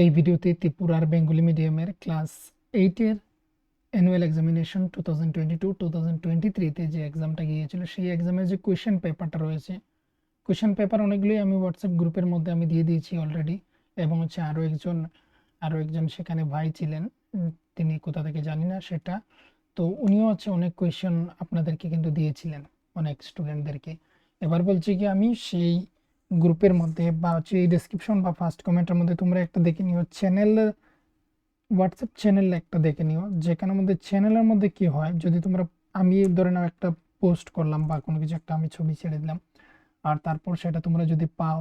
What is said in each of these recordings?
এই ভিডিওতে ত্রিপুরার বেঙ্গলি মিডিয়ামের ক্লাস 8-এর অ্যানুয়াল এক্সামিনেশন 2022-2023-তে যে এক্সামটা গিয়েছিল সেই এক্সামের যে কোয়েশ্চেন পেপারটা রয়েছে, কোয়েশ্চেন পেপার অনেকগুলোই আমি হোয়াটসঅ্যাপ গ্রুপের মধ্যে আমি দিয়ে দিয়েছি অলরেডি। এবং হচ্ছে আরও একজন সেখানে ভাই ছিলেন, তিনি কোথা থেকে জানি না সেটা। তো উনিও হচ্ছে অনেক কোয়েশ্চেন আপনাদেরকে কিন্তু দিয়েছিলেন, অনেক স্টুডেন্টদেরকে। এবার বলছি কি, আমি সেই গ্রুপের মধ্যে বা হচ্ছে এই ডেসক্রিপশন বা ফার্স্ট কমেন্টের মধ্যে তোমরা একটা দেখে নিও, হোয়াটসঅ্যাপ চ্যানেল একটা দেখে নিও, যেখানে মধ্যে চ্যানেলের মধ্যে কি হয়, যদি তোমরা, আমি ধরে নাও একটা পোস্ট করলাম বা কোনো কিছু একটা আমি ছবি ছেড়ে দিলাম, আর তারপর সেটা তোমরা যদি পাও,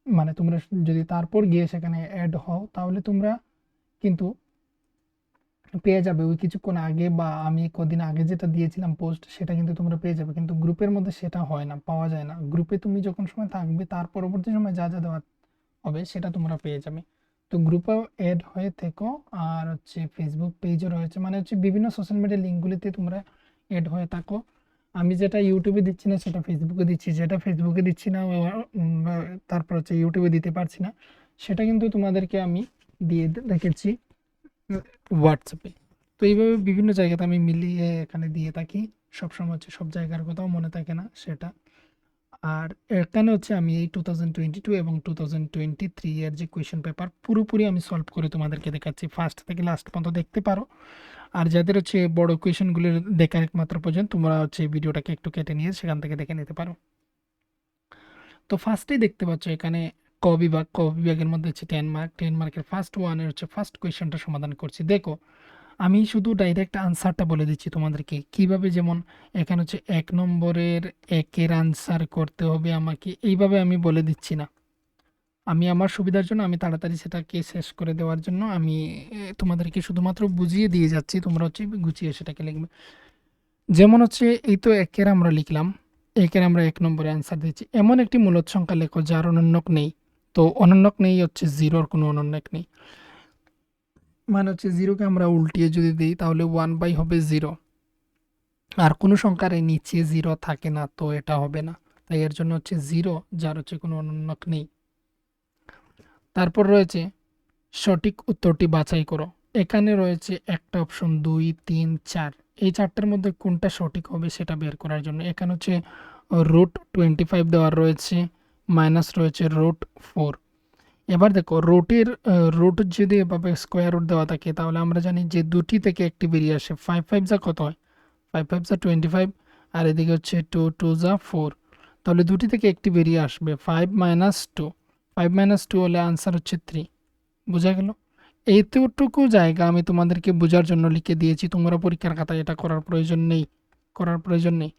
মানে তোমরা যদি তারপর গিয়ে সেখানে অ্যাড হও, তাহলে তোমরা কিন্তু পেয়ে যাবে ওই কিছুক্ষণ আগে বা আমি কদিন আগে যেটা দিয়েছিলাম পোস্ট, সেটা কিন্তু তোমরা পেয়ে যাবে। কিন্তু গ্রুপের মধ্যে সেটা হয় না, পাওয়া যায় না। গ্রুপে তুমি যখন সময় থাকবে তার পরবর্তী সময় যা যা দেওয়া হবে সেটা তোমরা পেয়ে যাবে। তো গ্রুপেও অ্যাড হয়ে থেকো। আর হচ্ছে ফেসবুক পেজও রয়েছে, মানে হচ্ছে বিভিন্ন সোশ্যাল মিডিয়া লিঙ্কগুলিতে তোমরা অ্যাড হয়ে থাকো। আমি যেটা ইউটিউবে দিচ্ছি না সেটা ফেসবুকে দিচ্ছি, যেটা ফেসবুকে দিচ্ছি না তারপর হচ্ছে ইউটিউবে দিতে পারছি না, সেটা কিন্তু তোমাদেরকে আমি দিয়ে রেখেছি হোয়াটসঅ্যাপে। তো এইভাবে বিভিন্ন জায়গাতে আমি মিলিয়ে এখানে দিয়ে থাকি। সবসময় হচ্ছে সব জায়গার কথাও মনে থাকে না সেটা। আর এখানে হচ্ছে আমি এই 2022 এবং 2023 এর যে কোয়েশ্চেন পেপার পুরোপুরি আমি সলভ করে তোমাদেরকে দেখাচ্ছি, ফার্স্ট থেকে লাস্ট পর্যন্ত দেখতে পারো। আর যাদের হচ্ছে বড় কোয়েশ্চেনগুলো দেখার একমাত্র প্রয়োজন, তোমরা হচ্ছে ভিডিওটাকে একটু কেটে নিয়ে সেখান থেকে দেখে নিতে পারো। তো ফার্স্টেই দেখতে পাচ্ছ এখানে ক বিভাগের মধ্যে হচ্ছে 10 মার্ক, 10 মার্কের ফার্স্ট ওয়ানের হচ্ছে ফার্স্ট কোয়েশ্চেনটা সমাধান করছি। দেখো, আমি শুধু ডাইরেক্ট আনসারটা বলে দিচ্ছি তোমাদেরকে কিভাবে। যেমন এখানে হচ্ছে 1 নম্বরের 1-এর আনসার করতে হবে আমাকে, এইভাবে আমি বলে দিচ্ছি না। আমি আমার সুবিধার জন্য, আমি তাড়াতাড়ি সেটাকে শেষ করে দেওয়ার জন্য আমি তোমাদেরকে শুধুমাত্র বুঝিয়ে দিয়ে যাচ্ছি, তোমরা হচ্ছে গুছিয়ে সেটাকে লিখবে। যেমন হচ্ছে এই তো 1-এর আমরা লিখলাম, 1-এর আমরা 1 নম্বরে আনসার দিচ্ছি। এমন একটি মূলদ সংখ্যা লেখো যার অনন্যক নেই। তো অনন্যক নেই হচ্ছে 0-র কোনো অনন্যক নেই, মানে হচ্ছে 0-কে আমরা উল্টিয়ে যদি দিই তাহলে 1/, হবে 0। আর কোনো সংখ্যার এই নিচে 0 থাকে না, তো এটা হবে না। তাই এর জন্য হচ্ছে 0 যার হচ্ছে কোনো অনন্যক নেই। তারপর রয়েছে সঠিক উত্তরটি বাছাই করো। এখানে রয়েছে একটা অপশন 2, 3, 4। এই 4টার মধ্যে কোনটা সঠিক হবে সেটা বের করার জন্য এখানে হচ্ছে √25 দেওয়া রয়েছে, মাইনাস রয়েছে √4। এবার দেখো রুট যদি এভাবে স্কোয়ার রুট দেওয়া থাকে তাহলে আমরা জানি যে দুটি থেকে একটি বেরিয়ে আসে। 5 5 যা কত হয়, 5 5 যা 25, আর এদিকে হচ্ছে 2 2 যা 4। তাহলে দুটি থেকে একটি বেরিয়ে আসবে, 5 - 2। 5 - 2 হলে আনসার হচ্ছে 3। বোঝা গেল? এইটুকু জায়গা আমি তোমাদেরকে বোঝার জন্য লিখে দিয়েছি, তোমরা পরীক্ষার খাতায় এটা করার প্রয়োজন নেই, করার প্রয়োজন নেই,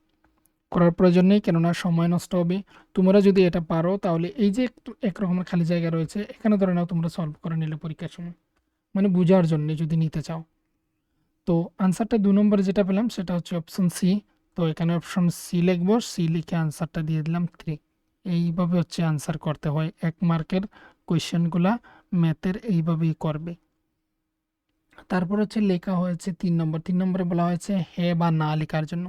করার প্রয়োজন নেই, কেননা সময় নষ্ট হবে। তোমরা যদি এটা পারো তাহলে এই যে একটু একরকমের খালি জায়গা রয়েছে এখানে ধরে নাও তোমরা সলভ করে নিলে পরীক্ষার সময়, মানে বোঝার জন্য যদি নিতে চাও। তো আনসারটা 2 নম্বরে যেটা পেলাম সেটা হচ্ছে অপশন সি। তো এখানে অপশন সি লিখবো, সি লিখে আনসারটা দিয়ে দিলাম 3। এইভাবে হচ্ছে আনসার করতে হয় 1 মার্কের কোয়েশ্চেনগুলা, ম্যাথের এইভাবেই করবে। তারপর হচ্ছে লেখা হয়েছে 3 নম্বর, 3 নম্বরে বলা হয়েছে হ্যাঁ বা না লেখার জন্য।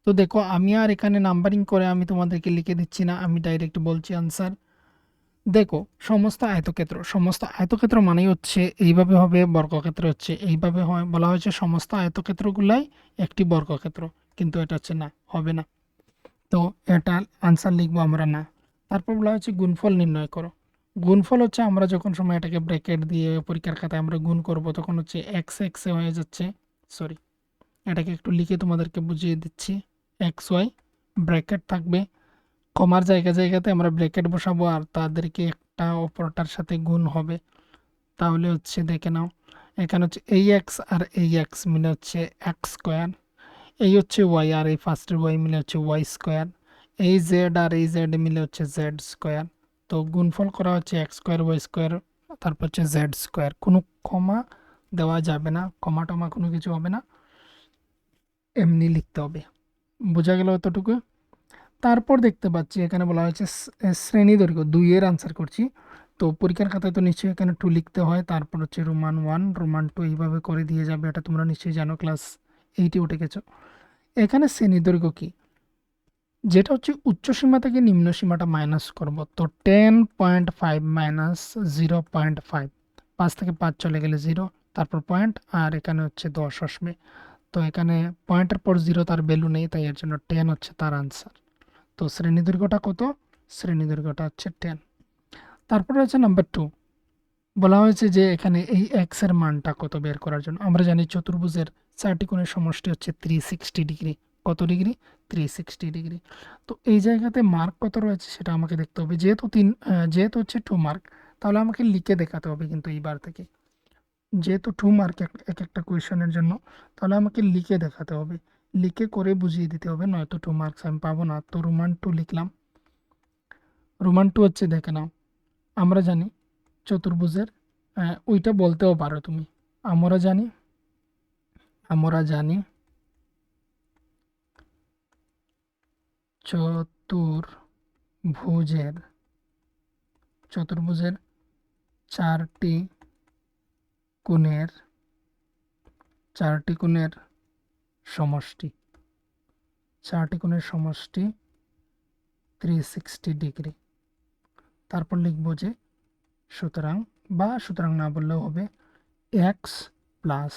তো দেখো, আমি আর এখানে নাম্বারিং করে আমি তোমাদেরকে লিখে দিচ্ছি না, আমি ডাইরেক্ট বলছি আনসার। দেখো, সমস্ত আয়তক্ষেত্র মানেই হচ্ছে এইভাবে হবে, বর্গক্ষেত্র হচ্ছে এইভাবে হয়। বলা হয়েছে সমস্ত আয়তক্ষেত্রগুলাই একটি বর্গক্ষেত্র, কিন্তু এটা হচ্ছে না, হবে না। তো এটা আনসার লিখবো আমরা না। তারপর বলা হয়েছে গুণফল নির্ণয় করো। গুণফল হচ্ছে আমরা যখন সময় এটাকে ব্র্যাকেট দিয়ে পরীক্ষার খাতায় আমরা গুণ করব তখন হচ্ছে এক্স এক্সে হয়ে যাচ্ছে। সরি, এটাকে একটু লিখে তোমাদেরকে বুঝিয়ে দিচ্ছি। XY ব্র্যাকেট থাকবে, কমার জায়গাতে আমরা ব্র্যাকেট বসাবো আর তাদেরকে একটা অপরটার সাথে গুণ হবে। তাহলে হচ্ছে দেখে নাও, এখানে হচ্ছে এই এক্স আর এই এক্স মিলে হচ্ছে x², এই হচ্ছে ওয়াই আর এই ফার্স্টের ওয়াই মিলে হচ্ছে y², এই জেড আর এই জেড মিলে হচ্ছে z²। তো গুণফল করা হচ্ছে x² y², তারপর হচ্ছে z²। কোনো কমা দেওয়া যাবে না, কমা টমা কোনো কিছু হবে না, এমনি লিখতে হবে। বোঝা গেল এতটুকু? তারপর দেখতে পাচ্ছি এখানে বলা হয়েছে শ্রেণী দৈর্ঘ্য 2-এর আনসার করছি। তো পরীক্ষার খাতায় তো নিশ্চয়ই এখানে 2 লিখতে হয়, তারপর হচ্ছে রোমান 1, রোমান 2 এইভাবে করে দিয়ে যাবে। এটা তোমরা নিশ্চয়ই জানো, ক্লাস 8-এ উঠে গেছো। এখানে শ্রেণী দৈর্ঘ্য কি, যেটা হচ্ছে উচ্চ সীমা থেকে নিম্ন সীমাটা মাইনাস করব। তো 10.5 - 0.5, 5 থেকে 5 চলে গেলে 0, তারপর পয়েন্ট, আর এখানে হচ্ছে 10 আসবে। তো এখানে পয়েন্টের পর 0 তার ভ্যালু নেই, তাই এর জন্য 10 হচ্ছে তার আনসার। তো শ্রেণী দৈর্ঘ্যটা কত? শ্রেণী দৈর্ঘ্যটা হচ্ছে 10। তারপরে হচ্ছে নাম্বার 2, বলা হয়েছে যে এখানে এই এক্স এর মানটা কত বের করার জন্য। আমরা জানি চতুর্ভুজের 4টি কোণের সমষ্টি হচ্ছে 360 ডিগ্রি। কত ডিগ্রি? 360 ডিগ্রি। তো এই জায়গাতে মার্ক কত রয়েছে সেটা আমাকে দেখতে হবে। যেহেতু হচ্ছে 2 মার্ক, তাহলে আমাকে লিখে দেখাতে হবে কিন্তু এইবার থেকে। যেহেতু 2 মার্ক এক একটা কোয়েশনের জন্য, তাহলে আমাকে লিখে দেখাতে হবে, লিখে করে বুঝিয়ে দিতে হবে, নয়তো 2 মার্কস আমি পাবো না। তো রোমান 2 লিখলাম। রোমান 2 হচ্ছে, দেখে নাও, আমরা জানি চতুর্ভুজের, ওইটা বলতেও পারো তুমি। আমরা জানি আমরা জানি চতুর্ভুজের চতুর্ভুজের 4টি কোণের সমষ্টি 360 ডিগ্রি। তারপর লিখব যে সুতরাং না বললেও হবে x plus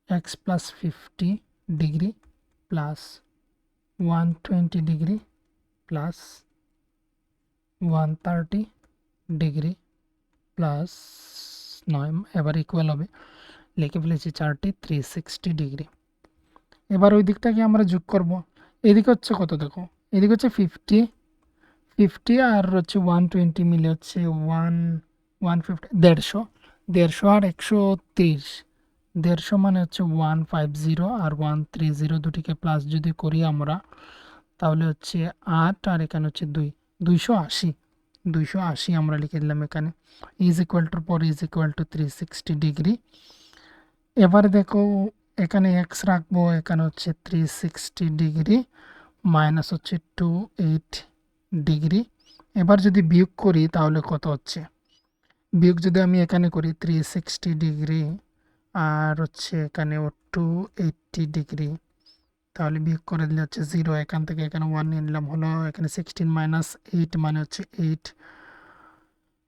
50 degree plus 120 degree plus 130 degree plus 9, এবার ইকুয়াল হবে, লিখে ফেলেছি 4টি 360 ডিগ্রি। এবার ওই দিকটাকে আমরা যোগ করব। এদিকে হচ্ছে কত দেখো, এদিকে হচ্ছে 50 আর হচ্ছে 120 মিলে হচ্ছে 150, 150 আর 130, 150 মানে হচ্ছে 150 আর 130, দুটিকে প্লাস যদি করি আমরা, তাহলে হচ্ছে 8 আর এখানে হচ্ছে 280 আমরা লিখে দিলাম এখানে। ইজ ইকুয়াল টুর পর ইজ ইকুয়াল টু 360 ডিগ্রি। এবার দেখো এখানে এক্স রাখবো, এখানে হচ্ছে 360 ডিগ্রি মাইনাস হচ্ছে 28 ডিগ্রি। এবার যদি বিয়োগ করি তাহলে কত হচ্ছে, বিয়োগ যদি আমি এখানে করি 360 ডিগ্রি আর হচ্ছে এখানে 280 ডিগ্রি, তাহলে বিয়োগ করে দিলে হচ্ছে 0, এখান থেকে এখানে 1 নিয়ে নিলাম, হলো এখানে 16 মাইনাস 8 মানে হচ্ছে 8,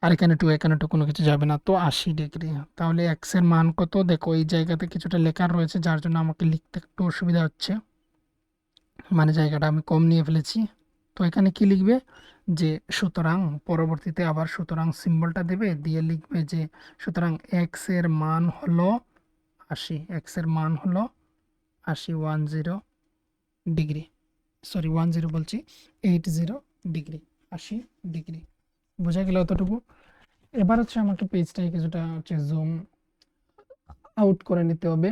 আর এখানে 2 কোনো কিছু যাবে না, তো 80 ডিগ্রি। তাহলে এক্স এর মান কত দেখো, এই জায়গাতে কিছুটা লেখা রয়েছে যার জন্য আমাকে লিখতে একটু অসুবিধা হচ্ছে, মানে জায়গাটা আমি কম নিয়ে ফেলেছি। তো এখানে কি লিখবে যে সুতরাং, পরবর্তীতে আবার সুতরাং সিম্বলটা দেবে, দিয়ে লিখবে যে সুতরাং এক্স এর মান হলো 80, এক্স এর মান হলো 80, 10 ডিগ্রি, সরি 10 বলছি, 80 ডিগ্রি, 80 ডিগ্রি। বোঝা গেল অতটুকু? এবার হচ্ছে আমাকে পেজটাকে কিছুটা হচ্ছে জুম আউট করে নিতে হবে,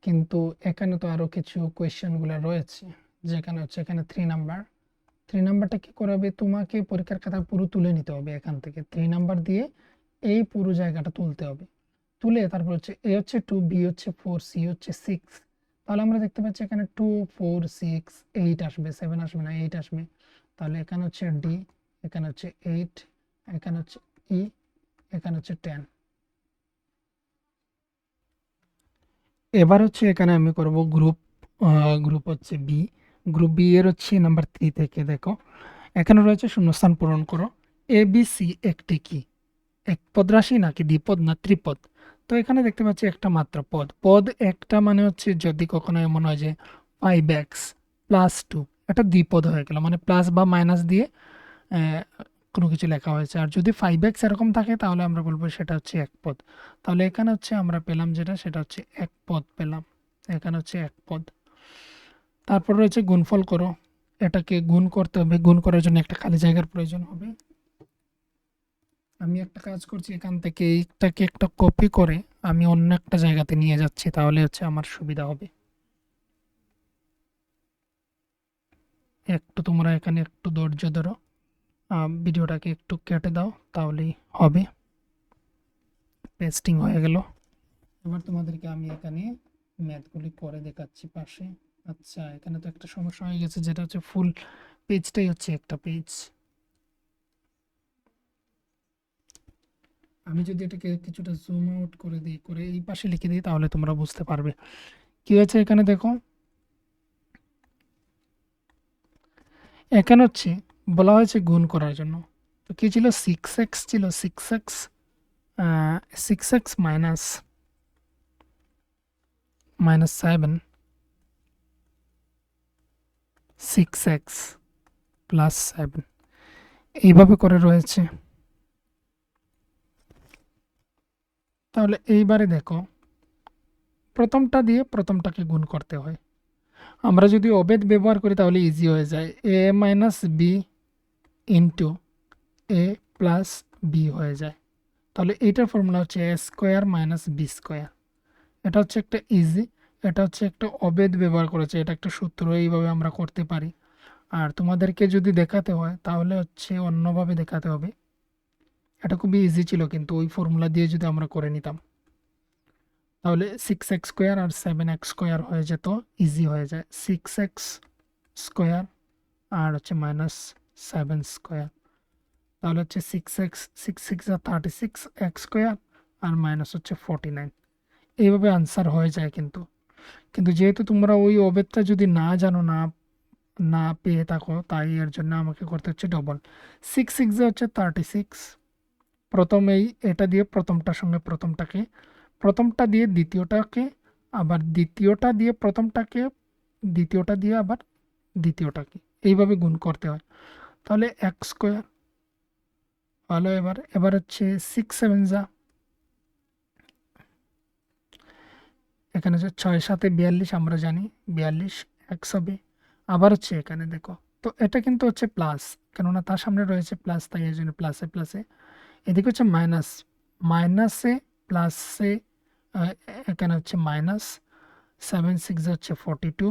কিন্তু এখানে তো আরো কিছু কোয়েশ্চেনগুলো রয়েছে, যেখানে হচ্ছে এখানে 3 নাম্বারটা কি করাবে, তোমাকে পরীক্ষার খাতা পুরো তুলে নিতে হবে, এখান থেকে 3 নাম্বার দিয়ে এই পুরো জায়গাটা তুলতে হবে, তুলে তারপর হচ্ছে এ হচ্ছে 2, বি হচ্ছে 4, সি হচ্ছে 6। তাহলে আমরা দেখতে পাচ্ছি এখানে 2, 4, 6, 8 আসবে, 7 আসবে না, 8 আসবে। তাহলে এখানে হচ্ছে ডি, এখানে হচ্ছে 8, এখানে হচ্ছে ই, এখানে হচ্ছে 10। এবার হচ্ছে এখানে আমি করব গ্রুপ হচ্ছে বি। গ্রুপ বি এর হচ্ছে নাম্বার 3 থেকে দেখো, এখানে রয়েছে শূন্যস্থান পূরণ করো। এ বি সি একটি কি একপদ রাশি নাকি দ্বিপদ না ত্রিপদ? তো এখানে দেখতে পাচ্ছি একটা মাত্র পদ একটা, মানে হচ্ছে যদি কখনো এমন হয় যে 5x প্লাস 2, এটা দ্বিপদ হয়ে গেল, মানে প্লাস বা মাইনাস দিয়ে কোনো কিছু লেখা হয়েছে। আর যদি 5x এরকম থাকে তাহলে আমরা বলবো সেটা হচ্ছে এক পদ। তাহলে এখানে হচ্ছে আমরা পেলাম যেটা, সেটা হচ্ছে এক পদ পেলাম, এখানে হচ্ছে এক পদ। তারপর রয়েছে গুণফল করো, এটাকে গুণ করতে হবে, গুণ করার জন্য একটা খালি জায়গার প্রয়োজন হবে। আমি একটা কাজ করছি, এখান থেকে এইটাকে একটা কপি করে আমি অন্য একটা জায়গাতে নিয়ে যাচ্ছি, তাহলে হচ্ছে আমার সুবিধা হবে। একটু তোমরা এখানে একটু ধৈর্য ধরো, ভিডিওটাকে একটু কেটে দাও, তাহলেই হবে। পেস্টিং হয়ে গেল। এবার তোমাদেরকে আমি এখানে ম্যাথগুলি করে দেখাচ্ছি পাশে। আচ্ছা, এখানে তো একটা সমস্যা হয়ে গেছে, যেটা হচ্ছে ফুল পেজটাই হচ্ছে একটা পেজ। আমি যদি এটাকে কিছুটা জুম আউট করে দিই, করে এই পাশে লিখে দিই, তাহলে তোমরা বুঝতে পারবে কি হয়েছে। এখানে দেখো, এখানে হচ্ছে বলা হয়েছে গুণ করার জন্য। তো তো কী ছিল 6x ছিল 6x মাইনাস 7 6x প্লাস 7 এইভাবে করে রয়েছে। তাহলে এইবারে দেখো প্রথমটা দিয়ে প্রথমটাকে গুণ করতে হয়। আমরা যদি অবেদ ব্যবহার করি তাহলে ইজি হয়ে যায়, a minus B into A plus B হয়ে যায়। তাহলে এইটার ফর্মুলা হচ্ছে A square minus B square. এটা হচ্ছে একটা ইজি, এটা হচ্ছে একটা অবেদ ব্যবহার করেছে, এটা একটা সূত্র, এইভাবে আমরা করতে পারি। আর তোমাদেরকে যদি দেখাতে হয় তাহলে হচ্ছে অন্যভাবে দেখাতে হবে। এটা খুবই ইজি ছিল, কিন্তু ওই ফর্মুলা দিয়ে যদি আমরা করে নিতাম তাহলে 6x স্কোয়ার আর 7x স্কোয়ার হয়ে যেত, ইজি হয়ে যায়। 6x স্কোয়ার আর হচ্ছে মাইনাস 7 স্কোয়ার, তাহলে হচ্ছে 6x 6 6 36 x স্কোয়ার আর মাইনাস হচ্ছে 49। এইভাবে আনসার হয়ে যায়। কিন্তু যেহেতু তোমরা ওই অবেদটা যদি না জানো, না পেয়ে থাকো, তাই এর জন্য আমাকে করতে হচ্ছে ডবল। 6 6 হচ্ছে 36, প্রথমেই এটা দিয়ে প্রথমটার সঙ্গে প্রথমটা দিয়ে দ্বিতীয়টাকে, আবার দ্বিতীয়টা দিয়ে প্রথমটাকে, দ্বিতীয়টা দিয়ে আবার দ্বিতীয়টাকে, এইভাবে গুণ করতে হয়। তাহলে এক্স স্কোয়ার ভালো। এবার হচ্ছে 6 7 এখানে হচ্ছে 6 7 42, আমরা জানি 42 এক্স হবে। আবার হচ্ছে এখানে দেখো, তো এটা কিন্তু হচ্ছে প্লাস, কেননা তার সামনে রয়েছে প্লাস, তাই এর জন্য প্লাসে প্লাসে। এদিকে হচ্ছে মাইনাস, মাইনাসে প্লাসে, এখানে হচ্ছে মাইনাস 7 6 হচ্ছে 42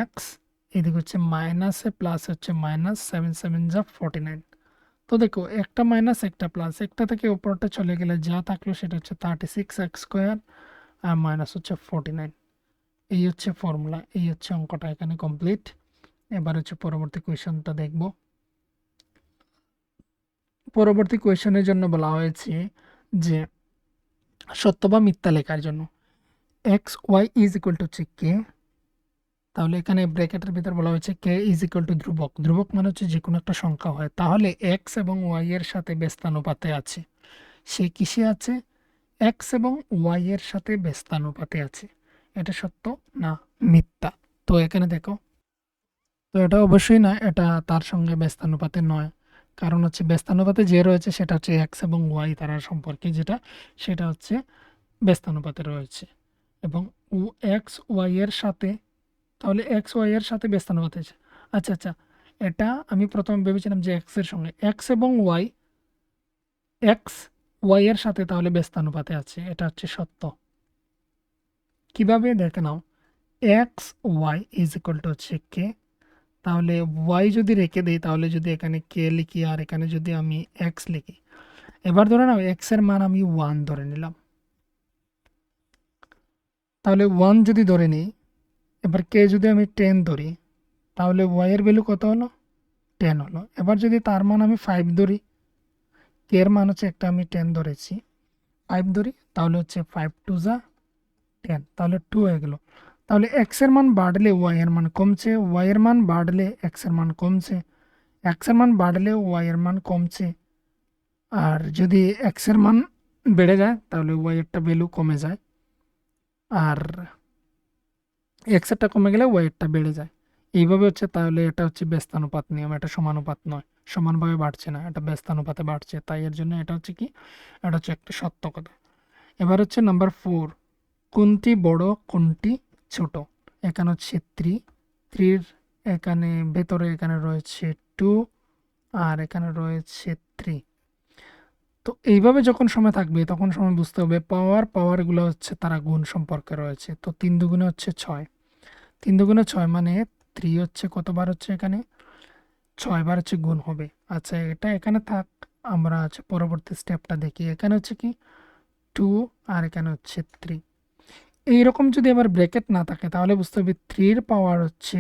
এক্স, এদিকে হচ্ছে মাইনাসে প্লাস হচ্ছে মাইনাস 7 7 49। তো দেখো একটা মাইনাস একটা প্লাস, একটা থেকে উপরটা চলে গেলে যা থাকলো সেটা হচ্ছে 36 এক্স স্কোয়ার আর মাইনাস হচ্ছে 49। এই হচ্ছে ফর্মুলা, এই হচ্ছে অঙ্কটা এখানে কমপ্লিট। এবার হচ্ছে পরবর্তী কোয়েশনটা দেখব। পরবর্তী কোয়েশনের জন্য বলা হয়েছে যে সত্য বা মিথ্যা লেখার জন্য X Y is equal to হচ্ছে কে। তাহলে এখানে ব্র্যাকেটের ভিতর বলা হয়েছে কে ইজ ইকুয়াল টু ধ্রুবক। ধ্রুবক মানে হচ্ছে যে কোনো একটা সংখ্যা হয়, তাহলে এক্স এবং ওয়াই এর সাথে ব্যস্তানুপাতে আছে। সে কিসে আছে? এক্স এবং ওয়াই এর সাথে ব্যস্তানুপাতে আছে। এটা সত্য না মিথ্যা? তো এখানে দেখো, তো এটা অবশ্যই না, এটা তার সঙ্গে ব্যস্তানুপাতে নয়। কারণ হচ্ছে ব্যস্তানুপাতে যে রয়েছে সেটা হচ্ছে এক্স এবং ওয়াই তারা সম্পর্কে, যেটা সেটা হচ্ছে ব্যস্তানুপাতে রয়েছে। এবং ও এক্স ওয়াই এর সাথে, তাহলে এক্স ওয়াই এর সাথে ব্যস্তানুপাতে আছে। আচ্ছা আচ্ছা, এটা আমি প্রথমে ভেবেছিলাম যে এক্স এর সঙ্গে, এক্স এবং ওয়াই, এক্স ওয়াই এর সাথে তাহলে ব্যস্তানুপাতে আছে, এটা হচ্ছে সত্য। কিভাবে দেখে নাও, X Y is equal to হচ্ছে কে, তাহলে ওয়াই যদি রেখে দিই, তাহলে যদি এখানে কে লিখি আর এখানে যদি আমি এক্স লিখি, এবার ধরে নাও এক্স এর মান আমি 1 ধরে নিলাম, তাহলে 1 যদি ধরে নিই, এবার কে যদি আমি 10 ধরি, তাহলে ওয়াই এর ভ্যালু কত হলো? 10 হলো। এবার যদি তার মান আমি 5 ধরি, কে এর মান হচ্ছে একটা আমি 10 ধরেছি, 5 ধরি, তাহলে হচ্ছে 5 2 10, তাহলে 2 হয়ে গেল। তাহলে এক্স এর মান বাড়লে ওয়াই এর মান কমছে, ওয়াই এর মান বাড়লে এক্স এর মান কমছে, এক্স এর মান বাড়লে ওয়াই এর মান কমছে। আর যদি এক্স এর মান বেড়ে যায় তাহলে ওয়াই এরটা ভ্যালু কমে যায়, আর এক্স এরটা কমে গেলে ওয়াই এরটা বেড়ে যায়। এইভাবে হচ্ছে, তাহলে এটা হচ্ছে ব্যস্তানুপাত নিয়ম, এটা সমানুপাত নয়, সমানভাবে বাড়ছে না, এটা ব্যস্তানুপাতে বাড়ছে, তাই এর জন্য এটা হচ্ছে কি, এটা হচ্ছে একটা সত্য কথা। এবার হচ্ছে নাম্বার 4, কোনটি বড় কোনটি ছোট? এখানে হচ্ছে 3, 3 এখানে ভেতরে এখানে রয়েছে 2 আর এখানে রয়েছে 3। তো এইভাবে যখন সময় থাকবে তখন সময় বুঝতে হবে পাওয়ারগুলো হচ্ছে তারা গুণ সম্পর্কে রয়েছে। তো 3 দুগুণে হচ্ছে 6, 3 দুগুণে 6 মানে 3 হচ্ছে কতবার হচ্ছে এখানে 6 বার হচ্ছে গুণ হবে। আচ্ছা এটা এখানে থাক, আমরা হচ্ছে পরবর্তী স্টেপটা দেখি। এখানে হচ্ছে কি 2 আর এখানে হচ্ছে 3। এইরকম যদি আবার ব্র্যাকেট না থাকে তাহলে বুঝতে হবে 3 এর পাওয়ার হচ্ছে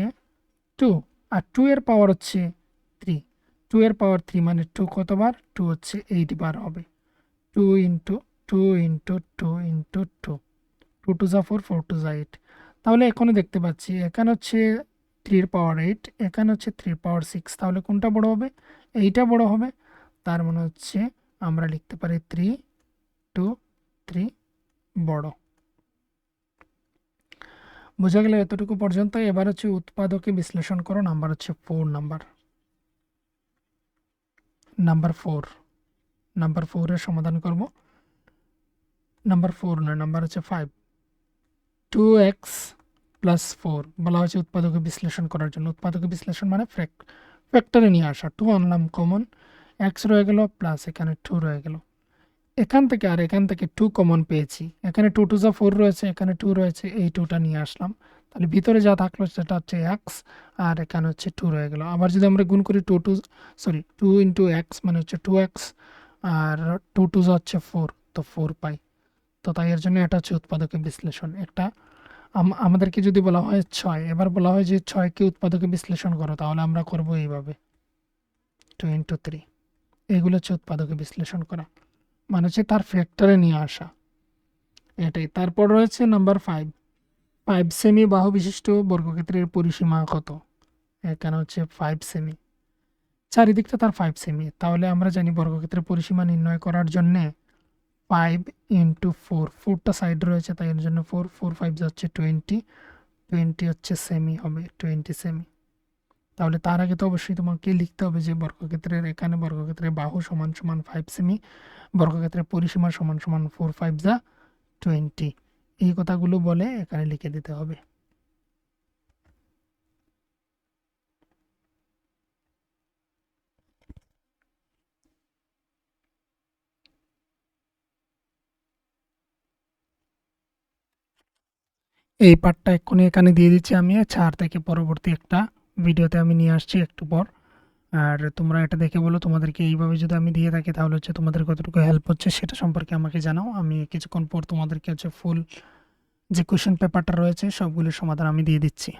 2 আর 2 এর পাওয়ার হচ্ছে 3। 2 এর পাওয়ার 3 মানে 2 কতবার? 2 হচ্ছে 8 বার হবে। 2 ইন্টু 2 ইন্টু 2 ইন্টু 2, 2 টু যা 4, 4 টু যা 8। তাহলে এখনও দেখতে পাচ্ছি এখানে হচ্ছে 3 এর পাওয়ার 8, এখানে হচ্ছে 3 এর পাওয়ার 6, তাহলে কোনটা বড় হবে? এইটা বড় হবে। তার মানে হচ্ছে আমরা লিখতে পারি 3 2 3 বড়। বোঝা গেল এতটুকু পর্যন্ত। এবার হচ্ছে উৎপাদকে বিশ্লেষণ করো, নাম্বার হচ্ছে 4 নাম্বার। নাম্বার 4 এর সমাধান করব। নাম্বার 4 নয়, নাম্বার হচ্ছে 5। 2x প্লাস 4 বলা হয়েছে উৎপাদকে বিশ্লেষণ করার জন্য। উৎপাদকে বিশ্লেষণ মানে ফ্যাক্টরে নিয়ে আসা। 2 আনলাম কমন, x রয়ে গেল প্লাস এখানে 2 রয়ে গেল। এখান থেকে আর এখান থেকে 2 কমন পেয়েছি। এখানে 2 2 যা 4 রয়েছে, এখানে 2 রয়েছে, এই 2টা নিয়ে আসলাম। তাহলে ভিতরে যা থাকলো সেটা হচ্ছে x, আর এখানে হচ্ছে 2 রয়ে গেল। আবার যদি আমরা গুণ করি 2 ইন্টু এক্স মানে হচ্ছে 2x, আর 2 2 যা হচ্ছে 4, তো 4 পাই। তো তাই এর জন্য এটা হচ্ছে উৎপাদকে বিশ্লেষণ। একটা আমাদেরকে যদি বলা হয় 6, এবার বলা হয় যে 6কে উৎপাদকে বিশ্লেষণ করো, তাহলে আমরা করব এইভাবে 2 ইন্টু 3। এগুলো হচ্ছে উৎপাদকে বিশ্লেষণ করা, মানে হচ্ছে তার ফ্যাক্টরে নিয়ে আসা, এটাই। তারপর রয়েছে নাম্বার 5 সেমি বাহু বিশিষ্ট বর্গক্ষেত্রের পরিসীমা কত? এখানে হচ্ছে 5 সেমি, চারিদিকটা তার 5 সেমি। তাহলে আমরা জানি বর্গক্ষেত্রের পরিসীমা নির্ণয় করার জন্য 5 ইন্টু 4টা সাইড রয়েছে, তাই এর জন্য 4 5 হচ্ছে 20 হচ্ছে সেমি হবে, 20 সেমি। তাহলে তার আগে তো অবশ্যই তোমাকে লিখতে হবে যে বর্গক্ষেত্রের এখানে বর্গক্ষেত্রের বাহু সমান সমান 5 সেমি, বর্গক্ষেত্রের পরিসীমা সমান সমান 4 5 20। এই কথাগুলো বলে এখানে লিখে দিতে হবে। এই পার্টটা এক্ষুনি এখানে দিয়ে দিচ্ছি আমি, 4 থেকে পরবর্তী একটা ভিডিওতে আমি নিয়ে আসছি একটু পর। আর তোমরা এটা দেখে বলো তোমাদেরকে এইভাবে যদি আমি দিয়ে থাকি তাহলে হচ্ছে তোমাদের কতটুকু হেল্প হচ্ছে সেটা সম্পর্কে আমাকে জানাও। আমি কিছুক্ষণ পর তোমাদেরকে হচ্ছে ফুল যে কোশ্চেন পেপারটা রয়েছে সবগুলোর সমাধান আমি দিয়ে দিচ্ছি।